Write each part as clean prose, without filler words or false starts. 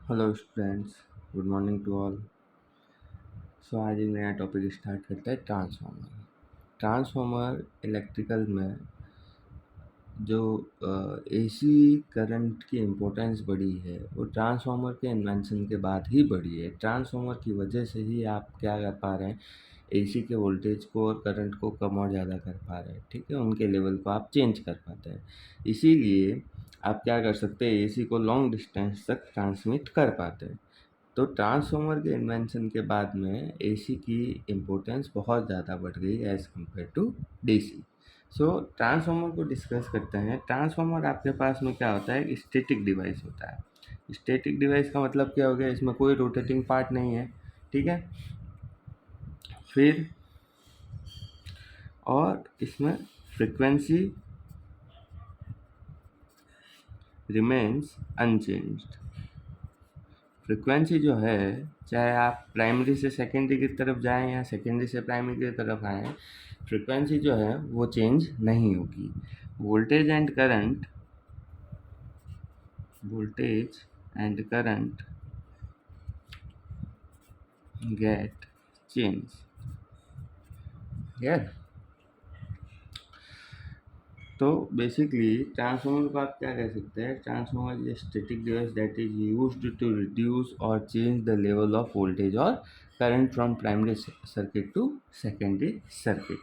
Hello students, good morning to all. So आज एक नया टॉपिक स्टार्ट करते हैं, ट्रांसफार्मर। ट्रांसफार्मर इलेक्ट्रिकल में जो एसी करंट की इम्पोर्टेंस बढ़ी है वो ट्रांसफार्मर के इन्वेंशन के बाद ही बढ़ी है। ट्रांसफार्मर की वजह से ही आप क्या कर पा रहे हैं, एसी के वोल्टेज को और करंट को कम और ज़्यादा कर पा रहे हैं। ठीक है, उनके लेवल को आप चेंज कर पाते हैं। इसीलिए आप क्या कर सकते हैं, एसी को लॉन्ग डिस्टेंस तक ट्रांसमिट कर पाते हैं। तो ट्रांसफार्मर के इन्वेंशन के बाद में एसी की इम्पोर्टेंस बहुत ज़्यादा बढ़ गई as compare to DC. So transformer को डिस्कस करते हैं। ट्रांसफार्मर आपके पास में क्या होता है, स्टैटिक डिवाइस होता है। स्टैटिक डिवाइस का मतलब क्या हो गया, इसमें कोई रोटेटिंग पार्ट नहीं है। ठीक है, फिर और इसमें फ्रिक्वेंसी रिमेन्स अनचेंज्ड। फ्रिक्वेंसी जो है, चाहे आप प्राइमरी से सेकेंडरी की तरफ जाएं या सेकेंडरी से प्राइमरी की तरफ आएँ, फ्रिक्वेंसी जो है वो चेंज नहीं होगी। Voltage and current get change. यार, तो बेसिकली ट्रांसफार्मर को आप क्या कह सकते हैं, transformer is static device that is used to reduce और change the level of voltage और current from primary circuit to secondary circuit.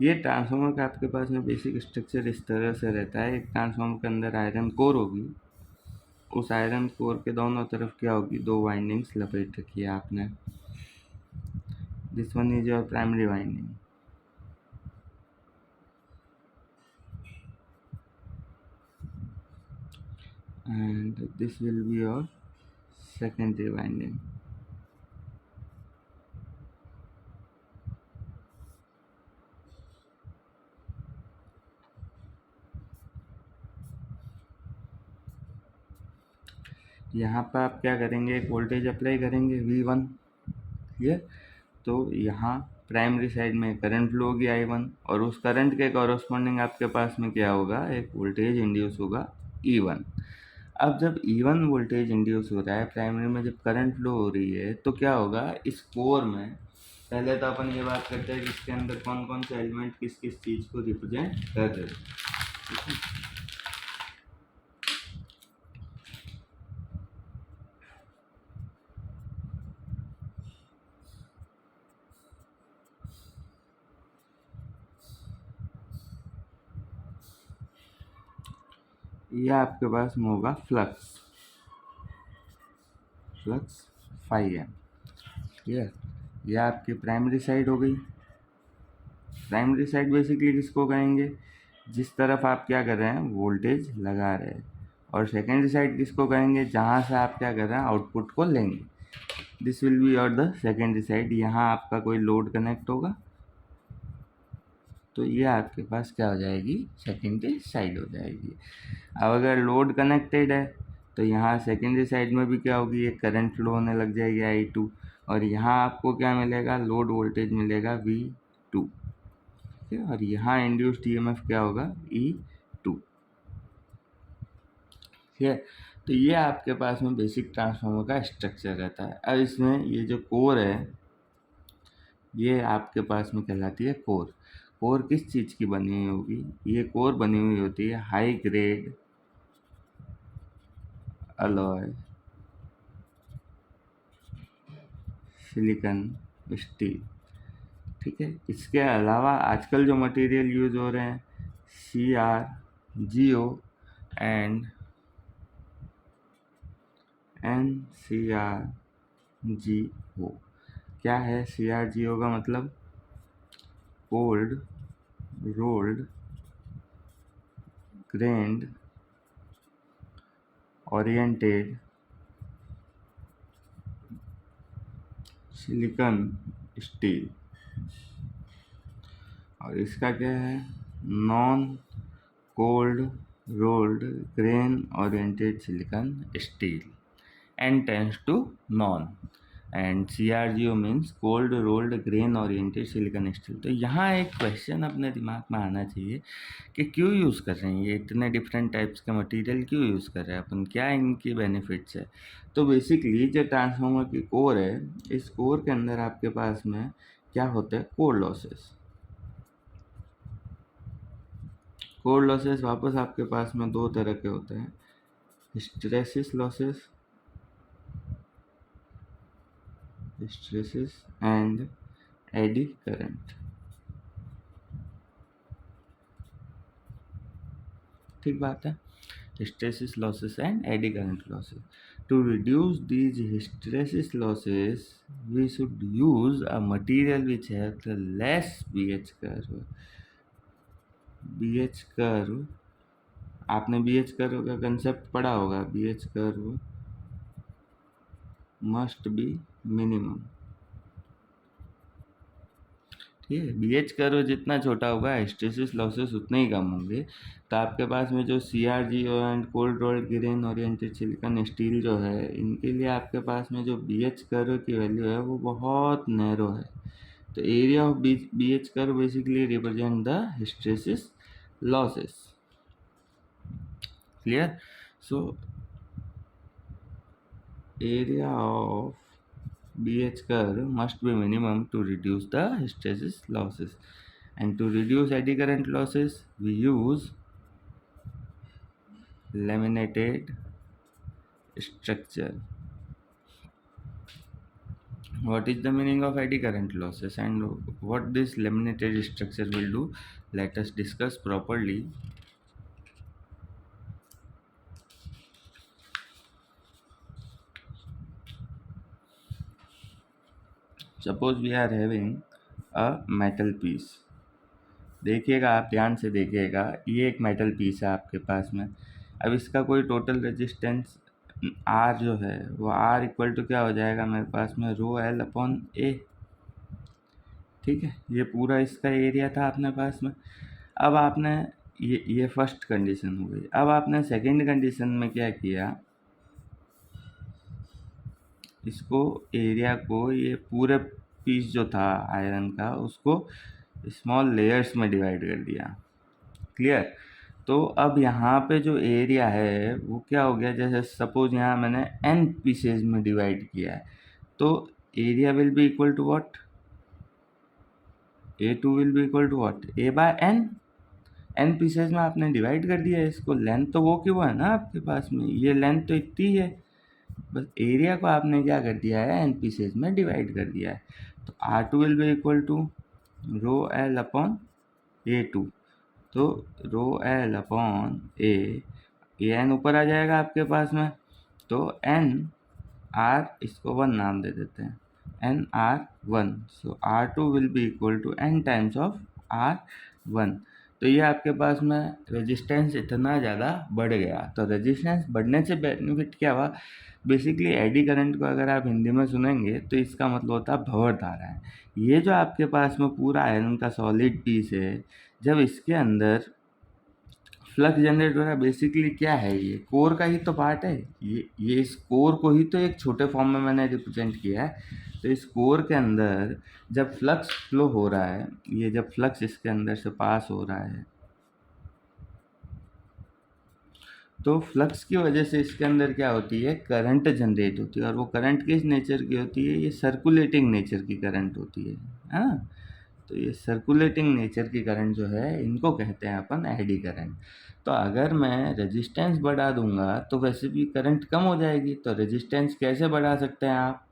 ये ट्रांसफार्मर का आपके पास में बेसिक स्ट्रक्चर इस तरह से रहता है। एक ट्रांसफार्मर के अंदर आयरन कोर होगी, उस आयरन कोर के दोनों तरफ क्या होगी, दो वाइंडिंग्स लपेट रखी है आपने। This one is your primary winding and this will be your secondary winding. यहाँ पर आप क्या करेंगे, एक वोल्टेज अप्लाई करेंगे V1। ये तो यहाँ प्राइमरी साइड में करंट फ्लो होगी I1 और उस करंट के कॉरस्पॉन्डिंग आपके पास में क्या होगा, एक वोल्टेज इंड्यूस होगा E1। अब जब E1 वोल्टेज इंड्यूस हो रहा है प्राइमरी में, जब करंट फ्लो हो रही है, तो क्या होगा इस कोर में। पहले तो अपन ये बात करते हैं कि इसके अंदर कौन कौन से एलिमेंट किस किस चीज़ को रिप्रेजेंट कर रहे हैं। ये आपके पास में होगा फ्लक्स φm। क्लियर, ये आपकी प्राइमरी साइड हो गई। प्राइमरी साइड बेसिकली किसको कहेंगे, जिस तरफ आप क्या कर रहे हैं, वोल्टेज लगा रहे हैं। और सेकेंडरी साइड किसको कहेंगे, जहाँ से आप क्या कर रहे हैं, आउटपुट को लेंगे। This will be your the secondary side. यहाँ आपका कोई लोड कनेक्ट होगा तो ये आपके पास क्या हो जाएगी, सेकेंडरी साइड हो जाएगी। अब अगर लोड कनेक्टेड है तो यहाँ सेकेंडरी साइड में भी क्या होगी, एक करंट फ्लो होने लग जाएगी I2 और यहाँ आपको क्या मिलेगा, लोड वोल्टेज मिलेगा V2। ठीक है, और यहाँ इंड्यूस्ड ईएमएफ क्या होगा, E2। ठीक है, तो ये आपके पास में बेसिक ट्रांसफार्मर का स्ट्रक्चर रहता है। अब इसमें ये जो कोर है, ये आपके पास में कहलाती है कोर। कोर किस चीज़ की बनी हुई होगी, ये कोर बनी हुई होती है high grade alloy silicon steel. ठीक है, इसके अलावा आजकल जो मटेरियल यूज़ हो रहे हैं CRGO एंड NCRGO। क्या है CRGO का मतलब, cold rolled grained oriented silicon steel. और इसका क्या है, non cold rolled grain oriented silicon steel, N tends to non. And CRGO means cold rolled grain oriented silicon steel. तो यहाँ एक क्वेश्चन अपने दिमाग में आना चाहिए कि क्यों यूज़ कर रहे हैं ये इतने डिफरेंट टाइप्स के मटेरियल, क्यों यूज़ कर रहे हैं अपन, क्या इनकी बेनिफिट्स है। तो बेसिकली जो ट्रांसफार्मर की कोर है, इस कोर के अंदर आपके पास में क्या होता है, कोर लॉसेस। कोर लॉसेस वापस आपके पास में दो तरह के होते हैं, hysteresis losses, and eddy current. ठीक बात है, hysteresis losses and eddy current losses. To reduce these hysteresis losses, we should use a material which has the less BH curve. BH curve, आपने BH curve का concept पढ़ा होगा। BH curve must be minimum। ठीक है, BH curve जितना छोटा होगा hysteresis losses उतने ही कम होंगे। तो आपके पास में जो CRGO and cold rolled grain oriented silicon steel जो है, इनके लिए आपके पास में जो BH कर्व की वैल्यू है वो बहुत नैरो है। तो area of BH curve basically represent the hysteresis losses. Clear? So area of BH curve must be minimum to reduce the hysteresis losses, and to reduce eddy current losses we use laminated structure. What is the meaning of eddy current losses and what this laminated structure will do? Let us discuss properly. Suppose we are having a metal piece. देखिएगा, आप ध्यान से देखिएगा, ये एक metal piece है आपके पास में। अब इसका कोई टोटल रेजिस्टेंस R जो है वो R इक्वल टू क्या हो जाएगा मेरे पास में, ρL/A। ठीक है, ये पूरा इसका एरिया था अपने पास में। अब आपने ये फर्स्ट कंडीशन हो गई। अब आपने सेकंड कंडीशन में क्या किया, इसको एरिया को, ये पूरे पीस जो था आयरन का, उसको स्मॉल लेयर्स में डिवाइड कर दिया। क्लियर? तो अब यहाँ पे जो एरिया है वो क्या हो गया, जैसे सपोज यहाँ मैंने n पीसेज में डिवाइड किया है, तो area will be equal to what, A2 will be equal to what, A/n। n pieces में आपने डिवाइड कर दिया है इसको। लेंथ तो वो क्यों है ना आपके पास में, ये लेंथ तो इतनी है, बस एरिया को आपने क्या कर दिया है, n पीसेज में डिवाइड कर दिया है। तो R2 will be equal to ρL/A2। तो ρL/A, ये n ऊपर आ जाएगा आपके पास में, तो NR, इसको 1 नाम दे देते हैं, NR1। So R2 will be equal to n times of R1। तो ये आपके पास में रेजिस्टेंस इतना ज़्यादा बढ़ गया। तो रेजिस्टेंस बढ़ने से बेनिफिट क्या हुआ, बेसिकली एडी करंट को अगर आप हिंदी में सुनेंगे तो इसका मतलब होता है भंवर धारा है। ये जो आपके पास में पूरा आयरन का सॉलिड पीस है, जब इसके अंदर फ्लक्स जनरेट हो रहा है, बेसिकली क्या है, ये कोर का ही तो पार्ट है। ये इस कोर को ही तो एक छोटे फॉर्म में मैंने रिप्रेजेंट किया है। तो इस कोर के अंदर जब फ्लक्स फ्लो हो रहा है, ये जब फ्लक्स इसके अंदर से पास हो रहा है, तो फ्लक्स की वजह से इसके अंदर क्या होती है, करंट जनरेट होती है। और वो करंट किस नेचर की होती है, ये सर्कुलेटिंग नेचर की करंट होती है। हाँ, तो ये सर्कुलेटिंग नेचर की करंट जो है, इनको कहते हैं अपन एडी करंट। तो अगर मैं रेजिस्टेंस बढ़ा दूंगा तो वैसे भी करंट कम हो जाएगी। तो रेजिस्टेंस कैसे बढ़ा सकते हैं आप,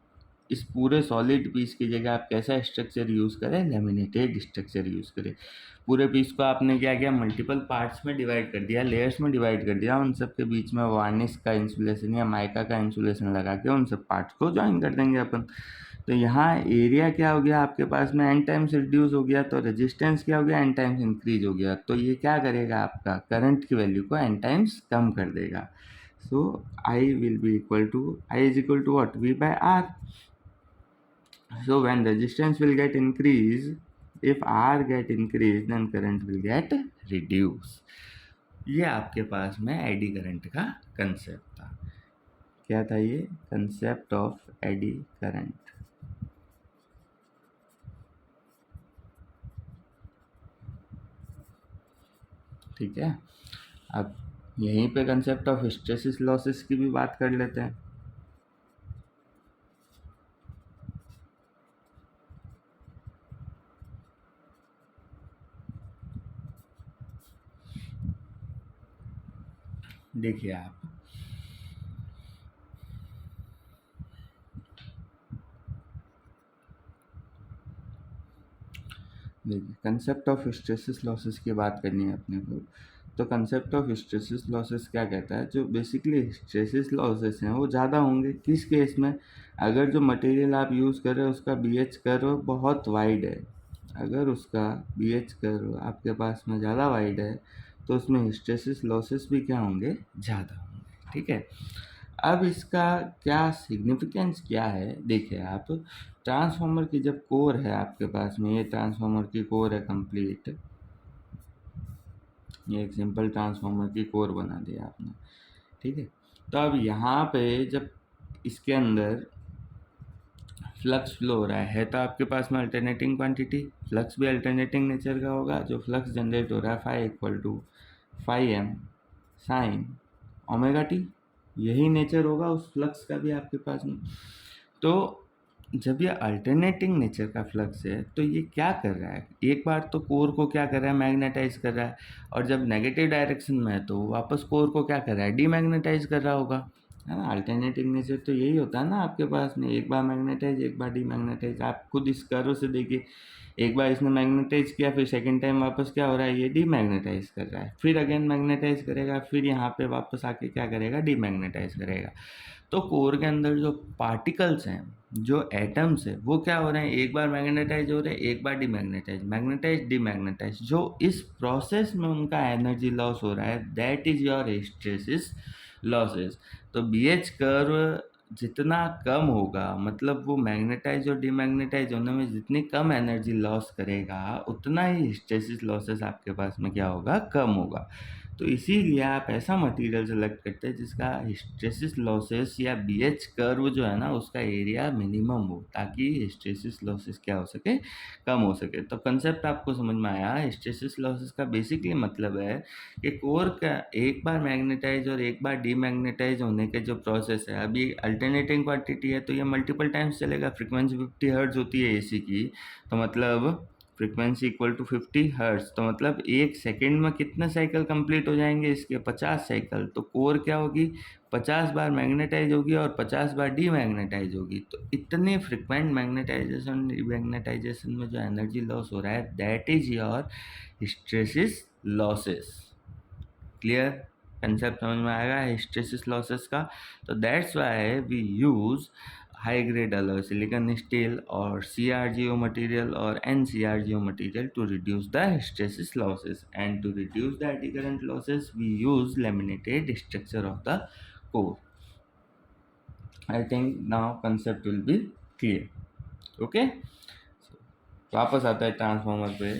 इस पूरे सॉलिड पीस की जगह आप कैसा स्ट्रक्चर यूज़ करें, लेमिनेटेड स्ट्रक्चर यूज़ करें। पूरे पीस को आपने क्या किया, मल्टीपल पार्ट्स में डिवाइड कर दिया, लेयर्स में डिवाइड कर दिया। उन सब के बीच में वार्निश का इंसुलेशन या माइका का इंसुलेशन लगा के उन सब पार्ट्स को ज्वाइन कर देंगे अपन। तो यहाँ एरिया क्या हो गया आपके पास में, n टाइम्स रिड्यूस हो गया। तो रेजिस्टेंस क्या हो गया, n टाइम्स इंक्रीज हो गया। तो ये क्या करेगा, आपका करंट की वैल्यू को n टाइम्स कम कर देगा। सो I will be equal to, I is equal to what, V/R। So when resistance will get increased, if R get increased, then current will get reduced। ये आपके पास में एडी करंट का concept था। क्या था ये? Concept of eddy current. ठीक है, अब यहीं पे कंसेप्ट ऑफ हिस्टैरिसीस लॉसेस की भी बात कर लेते हैं। देखिए आप, देखिए कंसेप्ट ऑफ हिस्टैरिसीस लॉसेस की बात करनी है अपने को। तो कंसेप्ट ऑफ हिस्टैरिसीस लॉसेस क्या कहता है? जो बेसिकली हिस्टैरिसीस लॉसेस हैं वो ज़्यादा होंगे किस केस में? अगर जो मटेरियल आप यूज़ कर रहे हो उसका बीएच कर्व बहुत वाइड है, अगर उसका बीएच कर्व आपके पास में ज़्यादा वाइड है तो उसमें हिस्टैरिसीस लॉसेस भी क्या होंगे? ज़्यादा होंगे। ठीक है, अब इसका क्या सिग्निफिकेंस क्या है? देखिए आप, ट्रांसफार्मर की जब कोर है आपके पास में, ये ट्रांसफार्मर की कोर है कंप्लीट, ये एक सिंपल ट्रांसफार्मर की कोर बना दिया आपने। ठीक है, तो अब यहाँ पे जब इसके अंदर फ्लक्स फ्लो हो रहा है तो आपके पास में अल्टरनेटिंग क्वांटिटी, फ्लक्स भी अल्टरनेटिंग नेचर का होगा। जो फ्लक्स जनरेट हो रहा है phi equal to phi m sine omega t, यही नेचर होगा उस फ्लक्स का भी आपके पास में। तो जब ये अल्टरनेटिंग नेचर का फ्लक्स है तो ये क्या कर रहा है? एक बार तो कोर को क्या कर रहा है? मैग्नेटाइज कर रहा है, और जब नेगेटिव डायरेक्शन में है तो वापस कोर को क्या कर रहा है? डीमैग्नेटाइज कर रहा होगा, है ना। अल्टरनेटिंग नेचर तो यही होता है ना आपके पास में, एक बार मैग्नेटाइज एक बार डीमैग्नेटाइज। आप खुद इस कर्व से देखिए, एक बार इसने मैग्नेटाइज किया, फिर सेकंड टाइम वापस क्या हो रहा है? ये डीमैग्नेटाइज कर रहा है, फिर अगेन मैग्नेटाइज करेगा, फिर यहाँ पे वापस आके क्या करेगा? डीमैग्नेटाइज करेगा। तो कोर के अंदर जो पार्टिकल्स हैं, जो एटम्स है, वो क्या हो रहे हैं? एक बार मैग्नेटाइज हो रहे हैं, एक बार डीमैग्नेटाइज, मैग्नेटाइज डीमैग्नेटाइज। जो इस प्रोसेस में उनका एनर्जी लॉस हो रहा है, that is your hysteresis losses. तो बीएच कर्व जितना कम होगा, मतलब वो मैग्नेटाइज और डीमैग्नेटाइज होने में जितनी कम एनर्जी लॉस करेगा, उतना ही हिस्टैरिसीस लॉसेस आपके पास में क्या होगा? कम होगा। तो इसीलिए आप ऐसा मटेरियल सेलेक्ट करते हैं जिसका हिस्टैरिसीस लॉसेस या बीएच कर्व जो है ना उसका एरिया मिनिमम हो, ताकि हिस्टैरिसीस लॉसेस क्या हो सके? कम हो सके। तो कंसेप्ट आपको समझ में आया? हिस्टैरिसीस लॉसेस का बेसिकली मतलब है कि कोर का एक बार मैग्नेटाइज और एक बार डीमैग्नेटाइज होने के जो प्रोसेस है, अभी अल्टरनेटिंग क्वांटिटी है तो ये मल्टीपल टाइम्स चलेगा। फ्रीक्वेंसी 50 हर्ट्ज होती है एसी की, तो मतलब फ्रीक्वेंसी इक्वल टू 50 हर्ट्ज, तो मतलब एक सेकंड में कितने साइकिल कंप्लीट हो जाएंगे इसके? 50 साइकिल। तो कोर क्या होगी? 50 बार मैग्नेटाइज होगी और 50 बार डीमैग्नेटाइज होगी। तो इतने फ्रिक्वेंट मैग्नेटाइजेशन डीमैग्नेटाइजेशन में जो एनर्जी लॉस हो रहा है, that is your hysteresis losses. Clear? Concept समझ में आएगा हिस्टैरिसीस लॉसेस का? तो that's why we use high grade alloy silicon steel or CRGO material or NCRGO material to reduce the hysteresis losses, and to reduce the eddy current losses we use laminated structure of the core. I think now concept will be clear. Okay, वापस आता है transformer पे।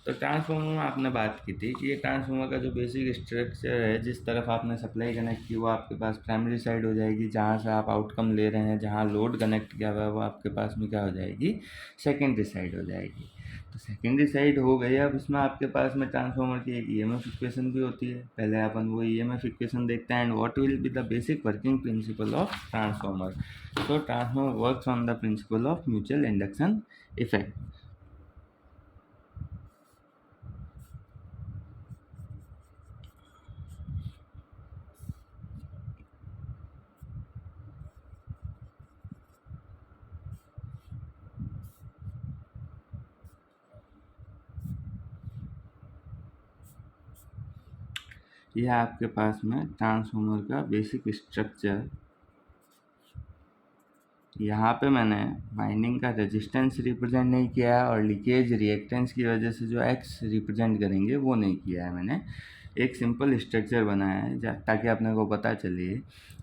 तो transformer में आपने बात की थी कि ये ट्रांसफार्मर का जो बेसिक स्ट्रक्चर है, जिस तरफ आपने सप्लाई कनेक्ट की वो आपके पास प्राइमरी साइड हो जाएगी, जहाँ से आप आउटकम ले रहे हैं, जहाँ लोड कनेक्ट किया हुआ है वो आपके पास में क्या हो जाएगी? सेकेंडरी साइड हो जाएगी। तो सेकेंडरी साइड हो गई। अब इसमें आपके पास में ट्रांसफार्मर की एक ईएमएफ इक्वेशन भी होती है। पहले अपन वो ईएमएफ इक्वेशन देखते हैं, and what will be the basic working principle of transformer. So transformer works on the principle of mutual induction effect. यह आपके पास में ट्रांसफार्मर का बेसिक स्ट्रक्चर। यहाँ पे मैंने वाइंडिंग का रेजिस्टेंस रिप्रेजेंट नहीं किया है, और लीकेज रिएक्टेंस की वजह से जो एक्स रिप्रेजेंट करेंगे वो नहीं किया है। मैंने एक सिंपल स्ट्रक्चर बनाया है ताकि अपने को पता चले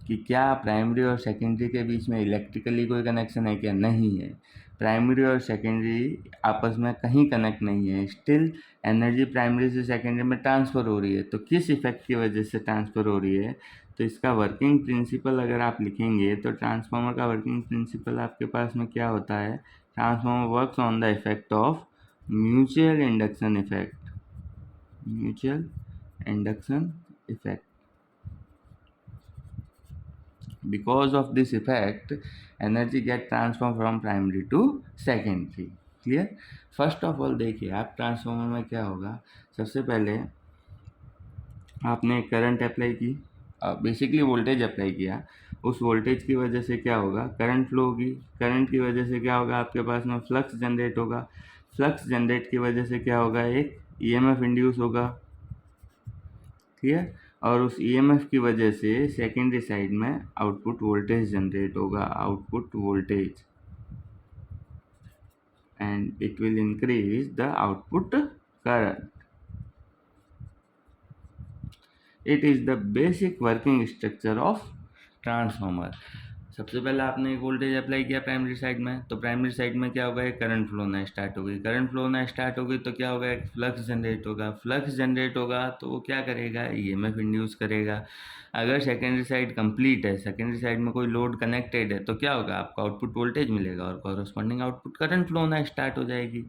कि क्या प्राइमरी और सेकेंडरी के बीच में इलेक्ट्रिकली कोई कनेक्शन है क्या? नहीं है। प्राइमरी और सेकेंडरी आपस में कहीं कनेक्ट नहीं है, स्टिल एनर्जी प्राइमरी से सेकेंडरी में ट्रांसफ़र हो रही है। तो किस इफेक्ट की वजह से ट्रांसफ़र हो रही है? तो इसका वर्किंग प्रिंसिपल अगर आप लिखेंगे तो ट्रांसफार्मर का वर्किंग प्रिंसिपल आपके पास में क्या होता है, transformer works on the effect of mutual induction effect, mutual induction effect. Because of this effect, energy get transformed from primary to secondary. Clear. First of all देखिए आप ट्रांसफार्मर में क्या होगा, सबसे पहले आपने करंट अप्लाई की, बेसिकली वोल्टेज अप्लाई किया, उस वोल्टेज की वजह से क्या होगा, करंट फ्लो होगी, करंट की वजह से क्या होगा, आपके पास में फ्लक्स जनरेट होगा, फ्लक्स जनरेट की वजह से क्या होगा, एक ईएमएफ इंड्यूस होगा. क्लियर. और उस ईएमएफ की वजह से सेकेंडरी साइड में आउटपुट वोल्टेज जनरेट होगा, output voltage, and it will increase the output current. It is the basic working structure of transformer. सबसे पहले आपने एक वोल्टेज अप्लाई किया प्राइमरी साइड में, तो प्राइमरी साइड में क्या होगा, एक करंट फ्लो होना स्टार्ट हो गई, करंट फ्लो होना स्टार्ट हो गई तो क्या होगा, एक फ्लक्स जनरेट होगा, फ्लक्स जनरेट होगा तो वो क्या करेगा, ईएमएफ इंड्यूस करेगा. अगर सेकेंडरी साइड कंप्लीट है, सेकेंडरी साइड में कोई लोड कनेक्टेड है, तो क्या होगा, आपको आउटपुट वोल्टेज मिलेगा और कॉरस्पॉन्डिंग आउटपुट करंट फ्लो होना स्टार्ट हो जाएगी.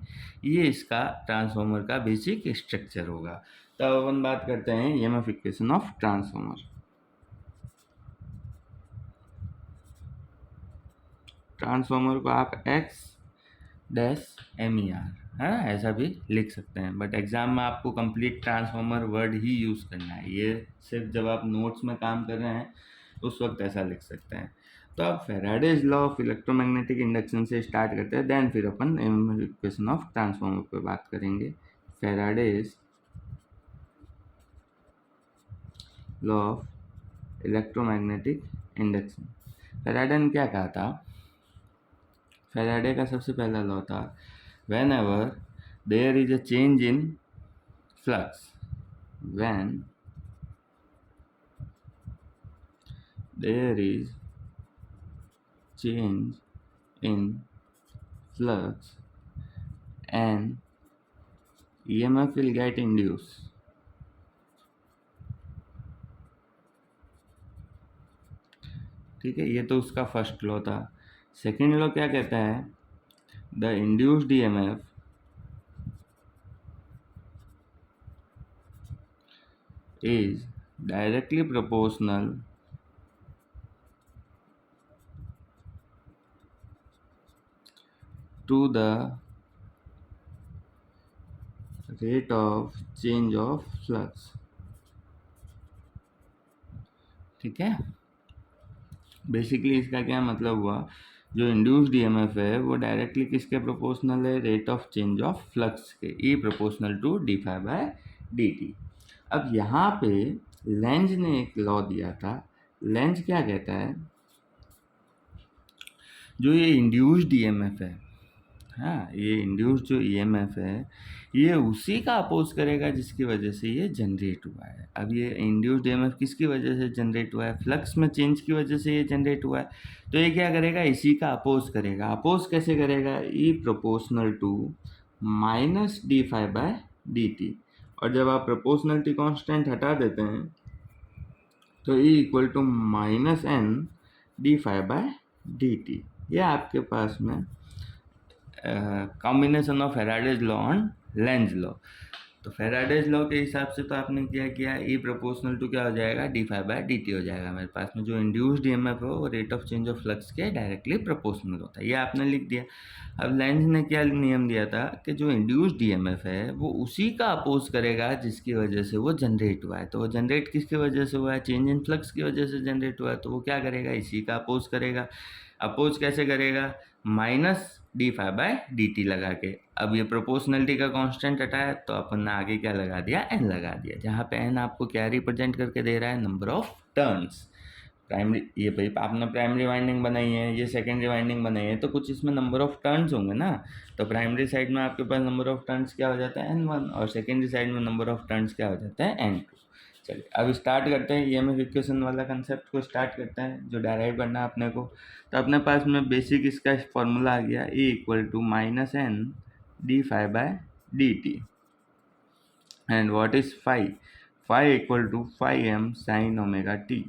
ये इसका ट्रांसफार्मर का बेसिक स्ट्रक्चर होगा. तब अपन बात करते हैं EMF equation of transformer. Transformer को आप एक्स डैश एम ई आर है ना, ऐसा भी लिख सकते हैं, बट एग्जाम में आपको कंप्लीट ट्रांसफार्मर वर्ड ही यूज़ करना है. ये सिर्फ जब आप नोट्स में काम कर रहे हैं उस वक्त ऐसा लिख सकते हैं. तो आप Faraday's law of electromagnetic induction से स्टार्ट करते हैं, देन फिर अपन इक्वेशन ऑफ ट्रांसफार्मर पे बात करेंगे. Faraday's law of electromagnetic induction. Faraday ने क्या कहा था, फैराडे का सबसे पहला लॉ था, whenever there is a change in flux, when there is change in flux and EMF will get induced. ठीक है, ये तो उसका फर्स्ट लॉ था. सेकेंड लॉ क्या कहता है, the induced EMF is directly proportional to the rate of change of flux. ठीक है, बेसिकली इसका क्या मतलब हुआ, जो इंड्यूस्ड ईएमएफ है वो डायरेक्टली किसके प्रोपोर्शनल है, rate of change of flux के, E proportional to D phi by D T. अब यहाँ पे लेंज ने एक लॉ दिया था. लेंज क्या कहता है, जो ये इंड्यूस्ड ईएमएफ है, हाँ ये इंड्यूस्ड जो ईएमएफ है ये उसी का अपोज करेगा जिसकी वजह से ये जनरेट हुआ है. अब ये इंड्यूस्ड ईएमएफ किसकी वजह से जनरेट हुआ है, फ्लक्स में चेंज की वजह से ये जनरेट हुआ है, तो ये क्या करेगा, इसी का अपोज करेगा. अपोज कैसे करेगा, E proportional to minus D phi by D T. और जब आप प्रोपोर्शनलिटी कांस्टेंट हटा देते हैं तो E equal to minus N D phi by D T. ये आपके पास में combination of Faraday's law and Lenz law. तो फैराडेज लॉ के हिसाब से तो आपने क्या किया, ई प्रोपोर्शनल टू क्या हो जाएगा, d phi by D t हो जाएगा. मेरे पास में जो इंड्यूस्ड ईएमएफ है वो rate of change of flux के डायरेक्टली प्रोपोर्शनल होता है, ये आपने लिख दिया. अब लेंज ने क्या नियम दिया था कि जो इंड्यूस्ड ईएमएफ है वो उसी का अपोज करेगा जिसकी वजह से वो जनरेट हुआ है. तो वो जनरेट किसकी वजह से हुआ है, चेंज इन फ्लक्स की वजह से जनरेट हुआ है, तो वो क्या करेगा, इसी का अपोज करेगा. अपोज कैसे करेगा, minus D phi by D t लगा के. अब ये प्रोपोर्शनलिटी का कांस्टेंट हटाया तो अपन ने आगे क्या लगा दिया, एन लगा दिया, जहाँ पे एन आपको क्या रिप्रेजेंट करके दे रहा है, नंबर ऑफ टर्न्स. प्राइमरी, ये भाई आपने प्राइमरी वाइंडिंग बनाई है, ये सेकेंडरी वाइंडिंग बनाई है, तो कुछ इसमें नंबर ऑफ टर्न्स होंगे ना. तो प्राइमरी साइड में आपके पास नंबर ऑफ टर्न्स क्या हो जाता है, N1, और सेकेंडरी साइड में नंबर ऑफ टर्न्स क्या हो जाता है, N2. चलिए अब स्टार्ट करते हैं, ईएमएफ इक्वेशन वाला कंसेप्ट को स्टार्ट करते हैं जो डेराइव करना है अपने को. तो अपने पास में बेसिक इसका फॉर्मूला आ गया, e equal to minus N D phi by D t. And what is phi, phi equal to phi m sine omega t.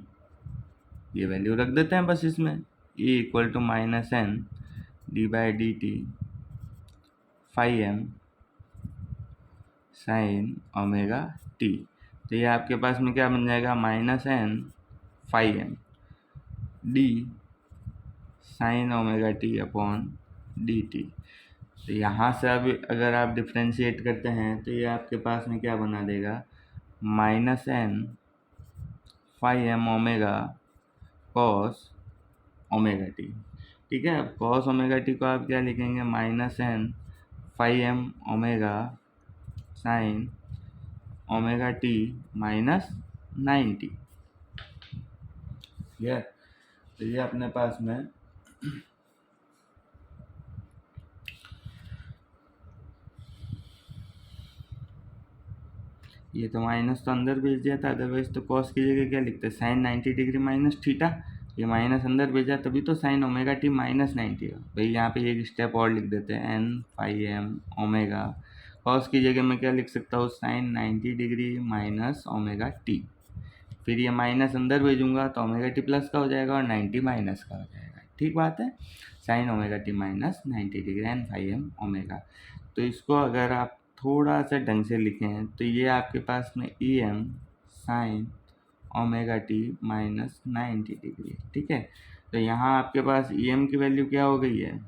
ये वैल्यू रख देते हैं बस इसमें, e equal to minus N d by d t phi m sine omega t. तो ये आपके पास में क्या बन जाएगा, minus n phi m d sine omega t upon d t. तो यहाँ से अब अगर आप डिफ्रेंशिएट करते हैं तो ये आपके पास में क्या बना देगा, minus n phi m omega cos omega t. ठीक है, अब कॉस ओमेगा टी को आप क्या लिखेंगे, minus n phi m omega sine omega t minus 90। ठीक है, तो ये अपने पास में ये तो माइनस तो अंदर भेज दिया था, अदरवाइज तो कॉस की जगह क्या लिखते हैं, साइन 90 डिग्री माइनस थीटा। ये माइनस अंदर भेजा तभी तो साइन ओमेगा टी माइनस 90 है। भाई यहाँ पे एक स्टेप और लिख देते हैं, n phi m omega cos की जगह मैं क्या लिख सकता हूँ, sine 90 degree minus omega t. फिर ये माइनस अंदर भेजूंगा तो ओमेगा टी प्लस का हो जाएगा और 90 माइनस का हो जाएगा। ठीक बात है, sine omega t minus 90 degree n phi m omega. तो इसको अगर आप थोड़ा सा ढंग से लिखें तो ये आपके पास में e m sine omega t minus 90 degree. ठीक है, तो यहाँ आपके पास ई एम की वैल्यू क्या हो गई है,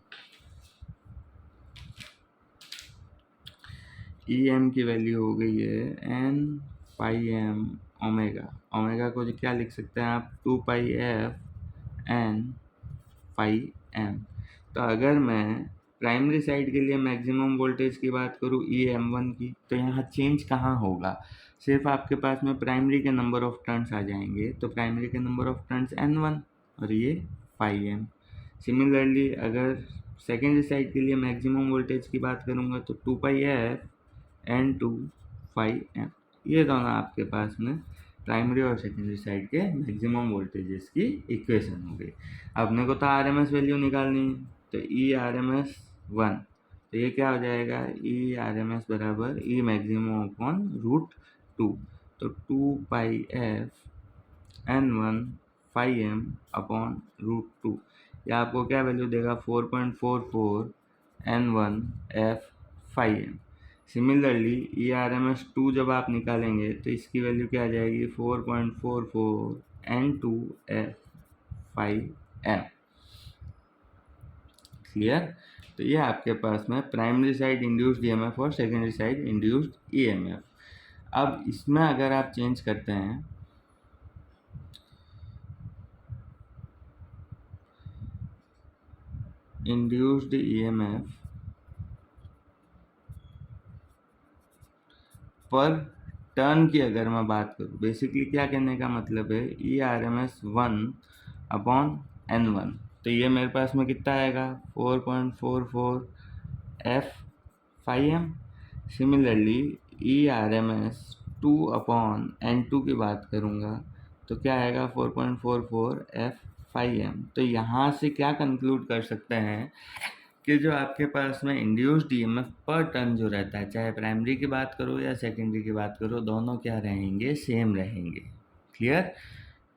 ई एम की वैल्यू हो गई है एन पाई एम ओमेगा। ओमेगा को जो क्या लिख सकते हैं आप, 2 पाई एफ एन पाई एम। तो अगर मैं प्राइमरी साइड के लिए मैक्सिमम वोल्टेज की बात करूँ ई एम वन की, तो यहाँ चेंज कहाँ होगा, सिर्फ आपके पास में प्राइमरी के नंबर ऑफ टर्न्स आ जाएंगे। तो प्राइमरी के number of turns N one और ये पाई एम। सिमिलरली अगर सेकेंडरी साइड के लिए मैक्सिमम वोल्टेज की बात करूँगा तो 2 pi F N two phi M. ये दोनों आपके पास में प्राइमरी और सेकेंडरी साइड के मैक्सिमम वोल्टेजेस की इक्वेशन हो गई। अपने को तो आर एम एस वैल्यू निकालनी है, तो e R M s one, तो ये क्या हो जाएगा, ई आर एम एस बराबर E maximum upon root two. तो 2 pi F N one phi M upon root two, या आपको क्या वैल्यू देगा, 4.44 N one F five M. Similarly E R M S two जब आप निकालेंगे तो इसकी वैल्यू क्या आ जाएगी, 4.44 n two f five m. Clear, तो ये आपके पास में प्राइमरी साइड इंड्यूस्ड ईएमएफ और सेकेंडरी साइड इंड्यूस्ड ईएमएफ। अब इसमें अगर आप चेंज करते हैं, इंड्यूस्ड ईएमएफ पर टर्न की अगर मैं बात करूँ, बेसिकली क्या कहने का मतलब है, e R M s one upon n one. तो ये मेरे पास में कितना आएगा, 4.44 f five M. Similarly E R M S two upon n two की बात करूँगा तो क्या आएगा, 4.44 एफ फाइव एम। तो यहाँ से क्या कंक्लूड कर सकते हैं कि जो आपके पास में इंड्यूस्ड ईएमएफ पर टर्न जो रहता है, चाहे प्राइमरी की बात करो या सेकेंडरी की बात करो, दोनों क्या रहेंगे, सेम रहेंगे। क्लियर,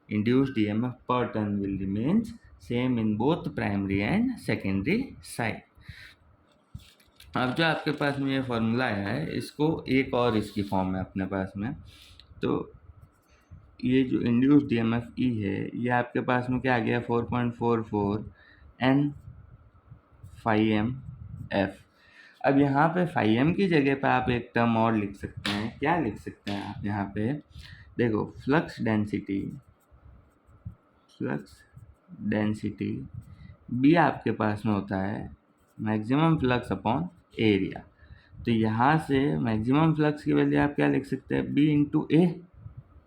इंड्यूस्ड ईएमएफ पर turn will remains same in both primary and secondary side. अब जो आपके पास में ये फॉर्मूला है, इसको एक और इसकी फॉर्म है अपने पास में, तो ये जो इंड्यूस्ड ईएमएफ ई है, ये आपके पास में क्या आ गया, 4.44 एन फाइव एम एफ। अब यहाँ पे फाइव एम की जगह पे आप एक टर्म और लिख सकते हैं, क्या लिख सकते हैं आप यहाँ पे, देखो फ्लक्स डेंसिटी बी आपके पास में होता है मैक्सिमम फ्लक्स अपॉन एरिया। तो यहाँ से मैक्सिमम फ्लक्स की वैल्यू आप क्या लिख सकते हैं, बी इंटू ए।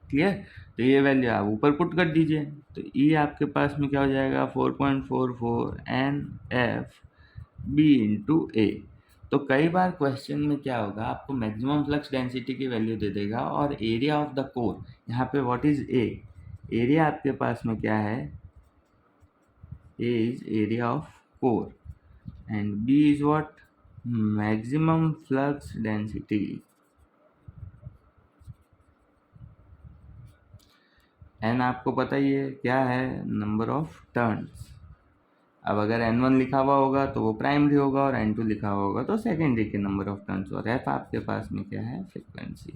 क्लियर, तो ये वैल्यू आप ऊपर पुट कर दीजिए, तो ई आपके पास में क्या हो जाएगा, 4.44 एन एफ बी इंटू ए। तो कई बार क्वेश्चन में क्या होगा, आपको मैक्सिमम फ्लक्स डेंसिटी की वैल्यू दे देगा और एरिया ऑफ द कोर, यहाँ पे व्हाट इज ए, एरिया आपके पास में क्या है, A is area of core and B is what, maximum flux density. एन आपको पता ही है क्या है, नंबर ऑफ टर्न्स। अब अगर N1 लिखा हुआ होगा तो वो प्राइमरी होगा, और N2 लिखा हुआ होगा तो सेकेंडरी के नंबर ऑफ टर्न्स। और F आपके पास में क्या है, फ्रिक्वेंसी।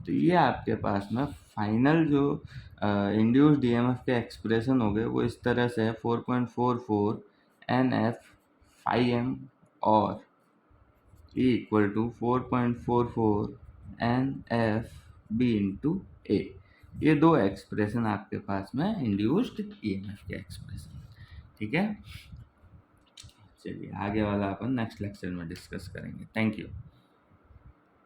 तो ये आपके पास में फाइनल जो इंड्यूस्ड ईएमएफ के एक्सप्रेशन हो गए वो इस तरह से है, 4.44 NF phi m और E equal to 4.44 NF B into A. ये दो एक्सप्रेशन आपके पास में इंड्यूस्ड ईएमएफ के एक्सप्रेशन। ठीक है, चलिए आगे वाला अपन नेक्स्ट लेक्चर में डिस्कस करेंगे। Thank you.